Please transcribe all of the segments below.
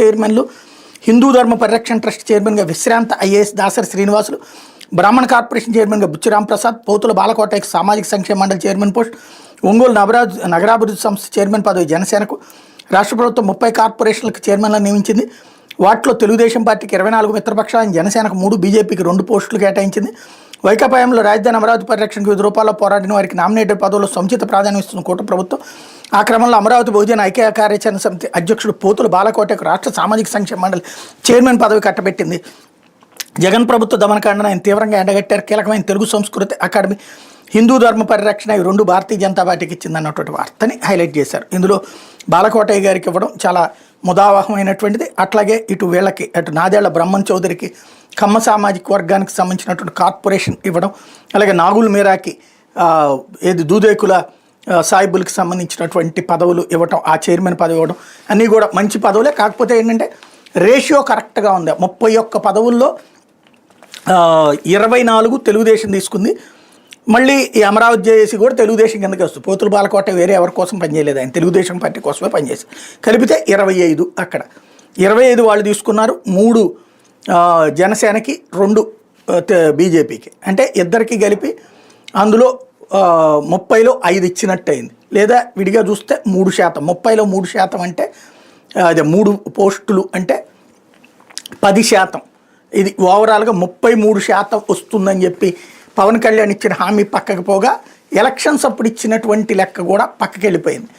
చైర్మన్లు హిందూ ధర్మ పరిరక్షణ ట్రస్ట్ చైర్మన్గా విశ్రాంత ఐఏఎస్ దాసరి శ్రీనివాసులు, బ్రాహ్మణ కార్పొరేషన్ చైర్మన్గా బుచ్చిరామ్ ప్రసాద్, పోతుల బాలకోట సామాజిక సంక్షేమ మండలి చైర్మన్ పోస్ట్, ఒంగోలు నగరాభివృద్ధి సంస్థ చైర్మన్ పదవి జనసేనకు, రాష్ట్ర ప్రభుత్వం 30 కార్పొరేషన్లకు చైర్మన్లను నియమించింది. వాటిలో తెలుగుదేశం పార్టీకి 24 మిత్రపక్షాలను, జనసేనకు 3, బీజేపీకి 2 పోస్టులు కేటాయించింది. వైకాపాయంలో రాజధాని అమరావతి పరిరక్షణకు వివిధ రూపాల్లో పోరాడిన వారికి నామినేటెడ్ పదవుల్లో సముచిత ప్రాధాన్యం ఇస్తున్న కూటమి ప్రభుత్వం ఆ క్రమంలో అమరావతి బహుజన ఐక్య కార్యాచరణ సమితి అధ్యక్షుడు పోతుల బాలకోటకు రాష్ట్ర సామాజిక సంక్షేమ మండలి చైర్మన్ పదవి కట్టబెట్టింది. జగన్ ప్రభుత్వ దమనకాండను ఆయన తీవ్రంగా ఎండగట్టారు. కీలకమైన తెలుగు సంస్కృతి అకాడమీ, హిందూ ధర్మ పరిరక్షణ ఈ 2 భారతీయ జనతా పార్టీకి ఇచ్చిందన్నటువంటి వార్తని హైలైట్ చేశారు. ఇందులో బాలకోటయ్య గారికి ఇవ్వడం చాలా ముదావహమైనటువంటిది. అట్లాగే ఇటు వీళ్ళకి, అటు నాదేళ్ల బ్రహ్మన్ చౌదరికి కమ్మ సామాజిక వర్గానికి సంబంధించినటువంటి కార్పొరేషన్ ఇవ్వడం, అలాగే నాగుల్ మీరాకి దూదేకుల సాయిబుల్కి సంబంధించినటువంటి పదవులు ఇవ్వటం, ఆ చైర్మన్ పదవి ఇవ్వడం అన్నీ కూడా మంచి పదవులే. కాకపోతే ఏంటంటే రేషియో కరెక్ట్గా ఉంది. 31 పదవుల్లో 24 తెలుగుదేశం తీసుకుంది. మళ్ళీ ఈ అమరావతి జేఏసీ కూడా తెలుగుదేశం కిందకి వస్తుంది. పోతుల బాలకోట వేరే ఎవరి కోసం పనిచేయలేదు, ఆయన తెలుగుదేశం పార్టీ కోసమే పనిచేశారు. కలిపితే 25 అక్కడ 25 వాళ్ళు తీసుకున్నారు. 3 జనసేనకి, 2 బీజేపీకి, అంటే ఇద్దరికి కలిపి అందులో 30లో 5 ఇచ్చినట్టు అయింది. లేదా విడిగా చూస్తే 3%, 30లో 3% అంటే అదే 3 పోస్టులు అంటే 10%. ఇది ఓవరాల్గా 33% వస్తుందని చెప్పి పవన్ కళ్యాణ్ ఇచ్చిన హామీ పక్కకు పోగా ఎలక్షన్స్ అప్పుడు ఇచ్చినటువంటి లెక్క కూడా పక్కకి వెళ్ళిపోయింది.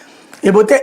లేకపోతే